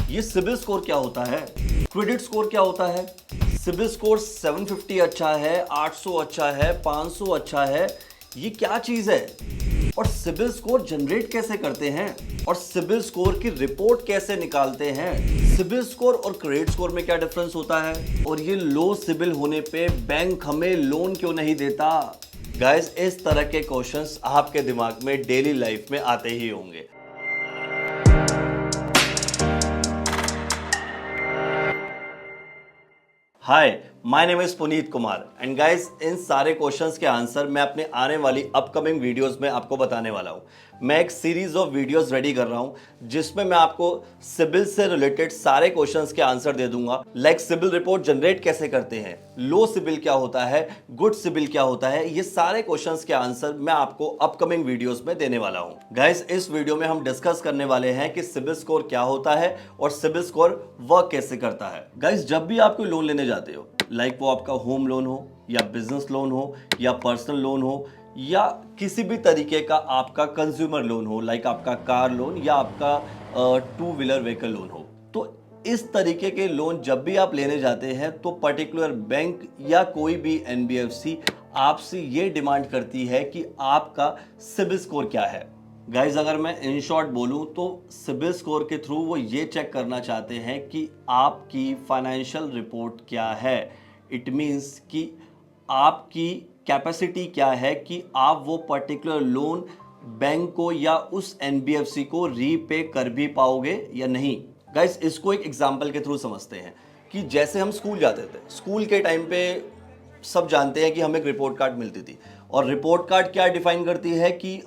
ये CIBIL score क्या होता है? क्रेडिट स्कोर क्या होता है? सिबिल स्कोर 750 अच्छा है, 800 अच्छा है, 500 अच्छा है, ये क्या चीज है? और सिबिल स्कोर जनरेट कैसे करते हैं? और सिबिल स्कोर की रिपोर्ट कैसे निकालते हैं? सिबिल स्कोर और क्रेडिट स्कोर में क्या डिफरेंस होता है? और ये लो सिबिल होने पे बैंक हमें लोन क्यों नहीं देता? गाइस, इस तरह के क्वेश्चंस आपके दिमाग में डेली लाइफ में आते ही होंगे। Hi, my name is Puneet Kumar and guys, इन सारे क्वेश्चंस के आंसर मैं अपने आने वाली अपकमिंग वीडियोस में आपको बताने वाला हूं। मैं एक सीरीज ऑफ वीडियोस रेडी कर रहा हूं जिसमें मैं आपको सिबिल से रिलेटेड सारे क्वेश्चंस के आंसर दे दूंगा। लाइक सिबिल रिपोर्ट जनरेट कैसे करते हैं, लो सिबिल क्या होता है, गुड सिबिल क्या होता है, ये सारे क्वेश्चंस के आंसर मैं आपको अपकमिंग वीडियोस में देने वाला हूं। गाइस, इस वीडियो में हम डिस्कस करने वाले हैं कि सिबिल स्कोर क्या होता है और सिबिल स्कोर वर्क कैसे करता है। गाइस, जब भी आप कोई लोन लेने जाते हो, लाइक वो आपका होम लोन हो या बिजनेस लोन हो या पर्सनल लोन हो या किसी भी तरीके का आपका कंज्यूमर लोन हो, लाइक आपका कार लोन या आपका टू व्हीलर व्हीकल लोन हो, तो इस तरीके के लोन जब भी आप लेने जाते हैं तो पर्टिकुलर बैंक या कोई भी एनबीएफसी आपसे ये डिमांड करती है कि आपका सिबिल स्कोर क्या है। गाइज, अगर मैं इन शॉर्ट बोलूं तो सिबिल स्कोर के थ्रू वो ये चेक करना चाहते हैं कि आपकी फाइनेंशियल रिपोर्ट क्या है। इट मीन्स कि आपकी कैपेसिटी क्या है कि आप वो पर्टिकुलर लोन बैंक को या उस एनबीएफसी को रीपे कर भी पाओगे या नहीं। गाइज, इसको एक एग्जांपल के थ्रू समझते हैं कि जैसे हम स्कूल जाते थे, स्कूल के टाइम पे सब जानते हैं कि हमें एक रिपोर्ट कार्ड मिलती थी और रिपोर्ट कार्ड क्या डिफाइन करती है कि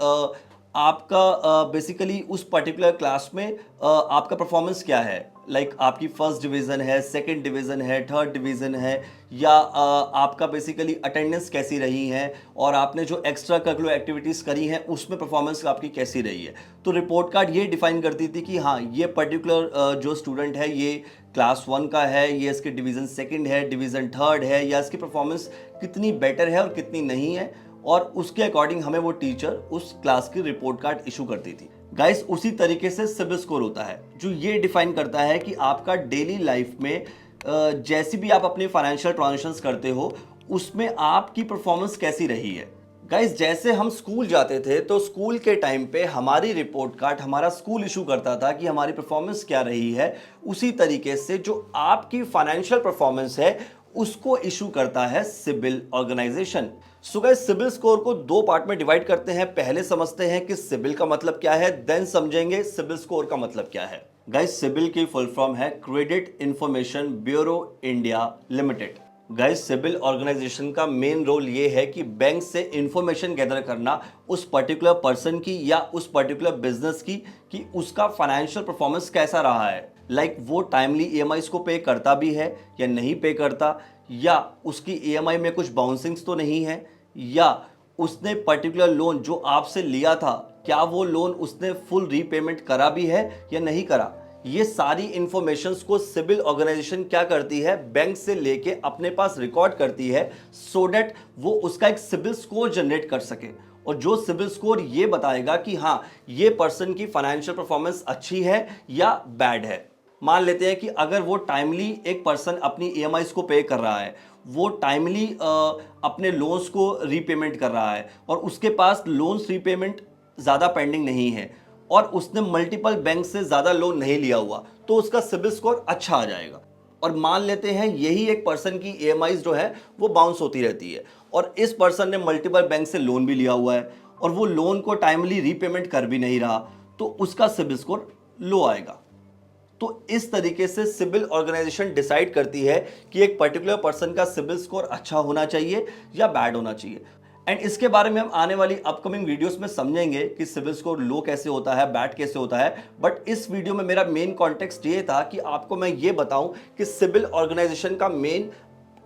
आपका बेसिकली उस पर्टिकुलर क्लास में आपका परफॉर्मेंस क्या है। लाइक आपकी फर्स्ट डिवीज़न है, सेकंड डिवीज़न है, थर्ड डिवीज़न है, या आपका बेसिकली अटेंडेंस कैसी रही है और आपने जो एक्स्ट्रा करिकुलर एक्टिविटीज़ करी हैं उसमें परफॉर्मेंस आपकी कैसी रही है। तो रिपोर्ट कार्ड ये डिफाइन करती थी कि हाँ, ये पर्टिकुलर जो स्टूडेंट है ये क्लास 1 का है, ये इसके डिवीज़न सेकेंड है, डिवीज़न थर्ड है, या इसकी परफॉर्मेंस कितनी बेटर है और कितनी नहीं है, और उसके अकॉर्डिंग हमें वो टीचर उस क्लास की रिपोर्ट कार्ड इशू करती थी। गाइस, उसी तरीके से सिबिल स्कोर होता है जो ये डिफाइन करता है कि आपका डेली लाइफ में जैसी भी आप अपनी फाइनेंशियल ट्रांजैक्शंस करते हो उसमें आपकी परफॉर्मेंस कैसी रही है। गाइस, जैसे हम स्कूल जाते थे तो स्कूल के टाइम पे हमारी रिपोर्ट कार्ड हमारा स्कूल इशू करता था कि हमारी परफॉर्मेंस क्या रही है। उसी तरीके से जो आपकी फाइनेंशियल परफॉर्मेंस है उसको इशू करता है CIBIL organization. So guys, CIBIL score को दो पार्ट में डिवाइड करते हैं। पहले समझते हैं कि सिबिल का मतलब क्या है, देन समझेंगे सिबिल स्कोर का मतलब क्या है। गाइस, सिबिल की फुल फॉर्म है credit information bureau India limited. Guys, CIBIL organization का मेन रोल ये है कि बैंक से इंफॉर्मेशन गैदर करना उस पर्टिकुलर पर्सन की या उस पर्टिकुलर बिजनेस की कि उसका फाइनेंशियल परफॉर्मेंस कैसा रहा है। लाइक वो टाइमली ईएमआईज को पे करता भी है या नहीं पे करता, या उसकी ईएमआई में कुछ बाउंसिंग्स तो नहीं है, या उसने पर्टिकुलर लोन जो आपसे लिया था क्या वो लोन उसने फुल रीपेमेंट करा भी है या नहीं करा। ये सारी इंफॉर्मेशंस को सिबिल ऑर्गेनाइजेशन क्या करती है, बैंक से लेके अपने पास रिकॉर्ड करती है सो दैट वो उसका एक सिबिल स्कोर जनरेट कर सके। और जो सिबिल स्कोर ये बताएगा कि हाँ, ये पर्सन की फाइनेंशियल परफॉर्मेंस अच्छी है या बैड है। मान लेते हैं कि अगर वो टाइमली एक पर्सन अपनी ईएमआईज को पे कर रहा है, वो टाइमली अपने लोन्स को रीपेमेंट कर रहा है और उसके पास लोन्स रीपेमेंट ज़्यादा पेंडिंग नहीं है और उसने मल्टीपल बैंक से ज़्यादा लोन नहीं लिया हुआ, तो उसका सिबिल स्कोर अच्छा आ जाएगा। और मान लेते हैं यही एक पर्सन की ईएमआईज जो है वो बाउंस होती रहती है और इस पर्सन ने मल्टीपल बैंक से लोन भी लिया हुआ है और वो लोन को टाइमली रीपेमेंट कर भी नहीं रहा, तो उसका सिबिल स्कोर लो आएगा। तो इस तरीके से सिबिल ऑर्गेनाइजेशन डिसाइड करती है कि एक पर्टिकुलर पर्सन का सिबिल स्कोर अच्छा होना चाहिए या बैड होना चाहिए। एंड इसके बारे में हम आने वाली अपकमिंग वीडियोस में समझेंगे कि सिबिल स्कोर लो कैसे होता है, बैड कैसे होता है। बट इस वीडियो में मेरा मेन कॉन्टेक्स्ट ये था कि आपको मैं ये बताऊं कि सिबिल ऑर्गेनाइजेशन का मेन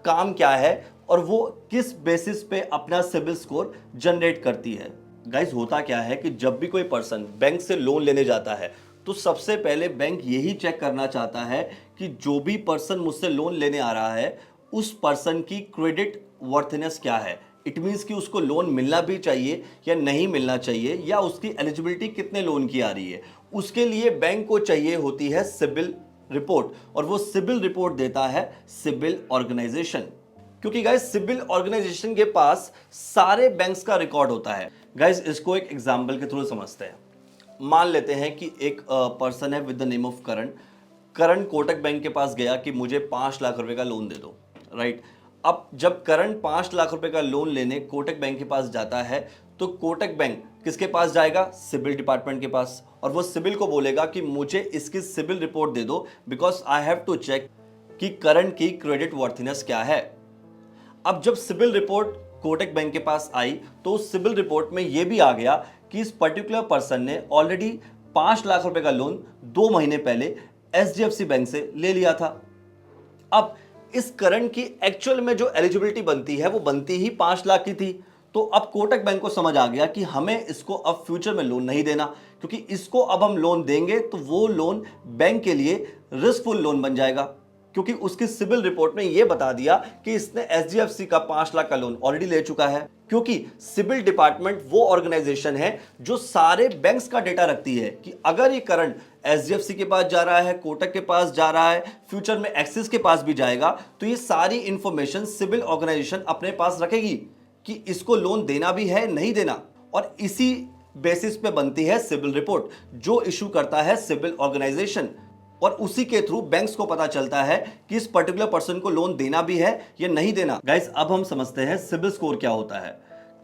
काम क्या है और वो किस बेसिस पे अपना सिबिल स्कोर जनरेट करती है। गाइस, होता क्या है कि जब भी कोई पर्सन बैंक से लोन लेने जाता है तो सबसे पहले बैंक यही चेक करना चाहता है कि जो भी पर्सन मुझसे लोन लेने आ रहा है उस पर्सन की क्रेडिट वर्थनेस क्या है। इट मीन्स कि उसको लोन मिलना भी चाहिए या नहीं मिलना चाहिए, या उसकी एलिजिबिलिटी कितने लोन की आ रही है। उसके लिए बैंक को चाहिए होती है सिबिल रिपोर्ट, और वो सिबिल रिपोर्ट देता है सिबिल ऑर्गेनाइजेशन। क्योंकि गाइस सिबिल ऑर्गेनाइजेशन के पास सारे बैंक्स का रिकॉर्ड होता है। गाइस इसको एक एग्जांपल के थ्रू समझते हैं। मान लेते हैं कि एक पर्सन है with the name of Karan. Karan Kotak bank के पास गया कि मुझे 5 लाख रुपए का लोन दे दो, राइट। अब जब करण 5 लाख रुपए का लोन लेने कोटक बैंक के पास जाता है तो कोटक बैंक किसके पास जाएगा? सिबिल डिपार्टमेंट के पास, और वो सिबिल को बोलेगा कि मुझे इसकी सिबिल रिपोर्ट दे दो because I have to check कि करण की क्रेडिट वर्थीनेस क्या है। अब जब सिबिल रिपोर्ट कोटक बैंक के पास आई तो उस सिबिल रिपोर्ट में यह भी आ गया कि इस पर्टिकुलर पर्सन ने ऑलरेडी 5 लाख रुपए का लोन 2 महीने पहले एचडीएफसी बैंक से ले लिया था। अब इस करण की एक्चुअल में जो एलिजिबिलिटी बनती है वो बनती ही 5 लाख की थी। तो अब कोटक बैंक को समझ आ गया कि हमें इसको अब फ्यूचर में लोन नहीं देना, क्योंकि इसको अब हम लोन देंगे तो वो लोन बैंक के लिए रिस्कफुल लोन बन जाएगा, क्योंकि उसकी सिबिल रिपोर्ट में यह बता दिया कि इसने एचडीएफसी का 5 लाख का लोन ऑलरेडी ले चुका है। क्योंकि सिबिल डिपार्टमेंट वो ऑर्गेनाइजेशन है जो सारे बैंक्स का डेटा रखती है कि अगर ये करंट एचडीएफसी के पास जा रहा है, कोटक के पास जा रहा है, फ्यूचर में एक्सिस के पास भी जाएगा, तो ये सारी इंफॉर्मेशन सिबिल ऑर्गेनाइजेशन अपने पास रखेगी कि इसको लोन देना भी है नहीं देना। और इसी बेसिस पे बनती है सिबिल रिपोर्ट जो इशू करता है सिबिल ऑर्गेनाइजेशन, और उसी के थ्रू बैंक्स को पता चलता है कि इस पर्टिकुलर पर्सन को लोन देना भी है या नहीं देना। गाइस अब हम समझते हैं सिबिल स्कोर क्या होता है।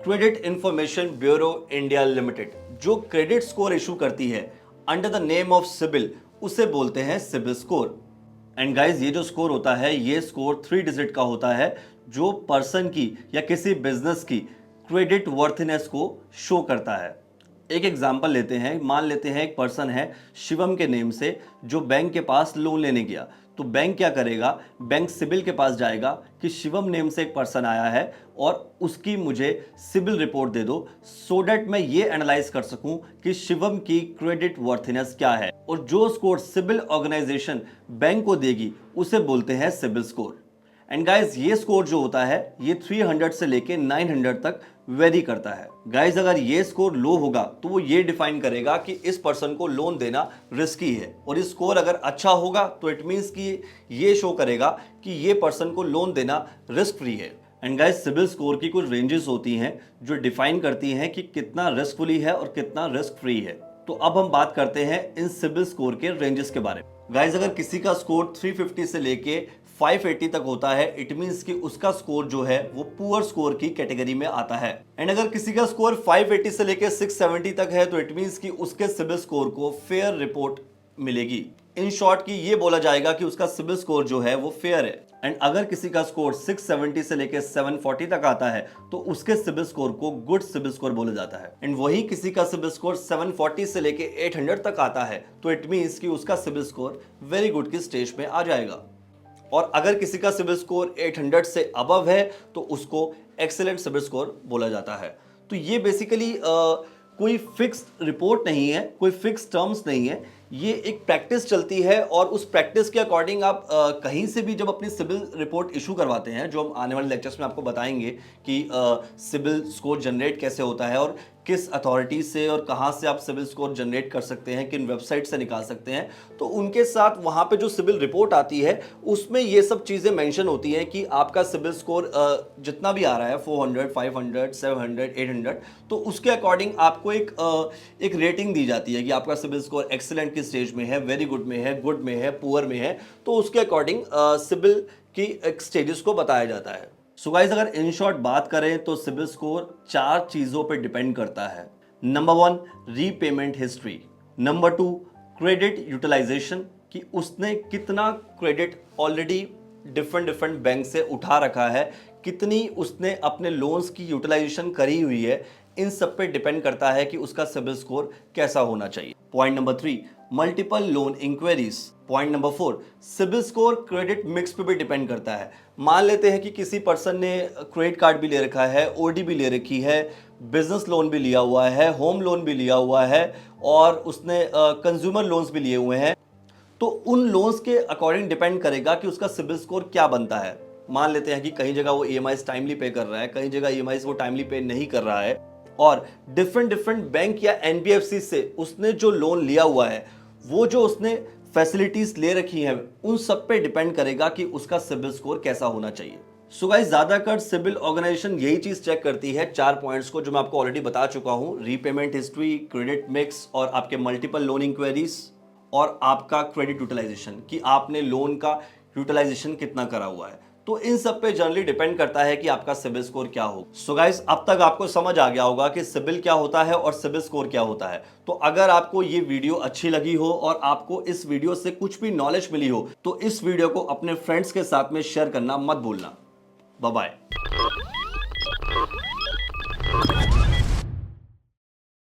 Credit information bureau India limited जो क्रेडिट स्कोर इशू करती है under the name of CIBIL, उसे बोलते हैं सिबिल स्कोर। एंड गाइस ये जो स्कोर होता है ये स्कोर 3 डिजिट का होता है जो पर्सन की या किसी बिजनेस की क्रेडिट वर्थीनेस को शो करता है। एक एग्जाम्पल लेते हैं, मान लेते हैं एक पर्सन है शिवम के नेम से जो बैंक के पास लोन लेने गया। तो बैंक क्या करेगा? बैंक सिबिल के पास जाएगा कि शिवम नेम से एक पर्सन आया है और उसकी मुझे सिबिल रिपोर्ट दे दो सो डैट मैं ये एनालाइज कर सकूं कि शिवम की क्रेडिट वर्थीनेस क्या है, और जो स्कोर सिबिल ऑर्गेनाइजेशन बैंक को देगी उसे बोलते हैं सिबिल स्कोर। एंड गाइज ये स्कोर जो होता है ये 300 से लेके 900 तक वेरी करता है। गाइज अगर ये स्कोर लो होगा तो वो ये डिफाइन करेगा कि इस पर्सन को लोन देना रिस्की है, और इस स्कोर अगर अच्छा होगा तो इट मीन्स कि ये शो करेगा कि ये पर्सन को लोन देना रिस्क फ्री है। एंड गाइज सिबिल स्कोर की कुछ रेंजेस होती हैं जो डिफाइन करती हैं कि कितना रिस्कफुली है और कितना रिस्क फ्री है। तो अब हम बात करते हैं इन सिबिल स्कोर के रेंजेस के बारे में। गाइज अगर किसी का स्कोर 350 से लेके 580 तक होता है इट मींस कि उसका स्कोर जो है वो पुअर स्कोर की कैटेगरी में आता है। एंड अगर किसी का स्कोर 580 से लेके 670 तक है तो इट मींस कि उसके सिबिल स्कोर को फेयर रिपोर्ट मिलेगी। इन शॉर्ट की ये बोला जाएगा कि उसका सिबिल स्कोर जो है वो फेयर है। एंड अगर किसी का स्कोर 670 से लेके 740 तक आता है तो उसके सिबिल स्कोर को गुड सिबिल स्कोर बोला जाता है। एंड वही किसी का सिबिल स्कोर 740 से लेके 800 तक आता है तो इट मींस कि उसका सिबिल स्कोर वेरी गुड की स्टेज में आ जाएगा। और अगर किसी का सिबिल स्कोर 800 से अबव है तो उसको एक्सेलेंट सिबिल स्कोर बोला जाता है। तो ये बेसिकली कोई फिक्स्ड रिपोर्ट नहीं है, कोई फिक्स टर्म्स नहीं है, ये एक प्रैक्टिस चलती है और उस प्रैक्टिस के अकॉर्डिंग आप कहीं से भी जब अपनी सिबिल रिपोर्ट इशू करवाते हैं, जो हम आने वाले लेक्चर्स में आपको बताएंगे कि सिबिल स्कोर जनरेट कैसे होता है और किस अथॉरिटी से और कहाँ से आप सिबिल स्कोर जनरेट कर सकते हैं, किन वेबसाइट से निकाल सकते हैं, तो उनके साथ वहाँ पे जो सिबिल रिपोर्ट आती है उसमें ये सब चीज़ें मेंशन होती हैं कि आपका सिबिल स्कोर जितना भी आ रहा है 400, 500, 700, 800, तो उसके अकॉर्डिंग आपको एक रेटिंग दी जाती है कि आपका सिबिल स्कोर एक्सेलेंट की स्टेज में है, वेरी गुड में है, गुड में है, पुअर में है, तो उसके अकॉर्डिंग सिबिल की एक स्टेजेस को बताया जाता है। सो गाइस अगर इन शॉर्ट बात करें तो सिबिल स्कोर 4 चीज़ों पे डिपेंड करता है। Number 1 repayment history, number 2 credit utilization कि उसने कितना क्रेडिट ऑलरेडी डिफरेंट बैंक से उठा रखा है, कितनी उसने अपने लोन्स की यूटिलाइजेशन करी हुई है, इन सब पे डिपेंड करता है कि उसका सिबिल स्कोर कैसा होना चाहिए। Point number 3 multiple loan inquiries. Point number 4 CIBIL score credit mix पे भी डिपेंड करता है। मान लेते हैं कि किसी पर्सन ने क्रेडिट कार्ड भी ले रखा है, ओडी भी ले रखी है, बिजनेस लोन भी लिया हुआ है, होम लोन भी लिया हुआ है और उसने कंज्यूमर लोन्स भी लिए हुए हैं, तो उन लोन्स के अकॉर्डिंग डिपेंड करेगा कि उसका सिबिल स्कोर क्या बनता है। मान लेते हैं कि कहीं जगह वो ईएमआईज टाइमली पे कर रहा है, कहीं जगह ईएमआईज वो टाइमली पे नहीं कर रहा है, और डिफरेंट बैंक या एनबीएफसी से उसने जो लोन लिया हुआ है वो जो उसने फैसिलिटीज ले रखी हैं, उन सब पे डिपेंड करेगा कि उसका सिबिल स्कोर कैसा होना चाहिए। सो गाइस, ज्यादातर सिबिल ऑर्गेनाइजेशन यही चीज चेक करती है, 4 पॉइंट्स को जो मैं आपको ऑलरेडी बता चुका हूं, रीपेमेंट हिस्ट्री, क्रेडिट मिक्स और आपके मल्टीपल लोन इंक्वायरीज और आपका क्रेडिट यूटिलाइजेशन, कि आपने लोन का यूटिलाइजेशन कितना करा हुआ है। तो इन सब पे जनरली डिपेंड करता है कि आपका सिबिल स्कोर क्या हो। सो गाइस, अब तक आपको समझ आ गया होगा कि सिबिल क्या होता है और सिबिल स्कोर क्या होता है। तो अगर आपको ये वीडियो अच्छी लगी हो और आपको इस वीडियो से कुछ भी नॉलेज मिली हो, तो इस वीडियो को अपने फ्रेंड्स के साथ में शेयर करना मत भूलना। Bye bye.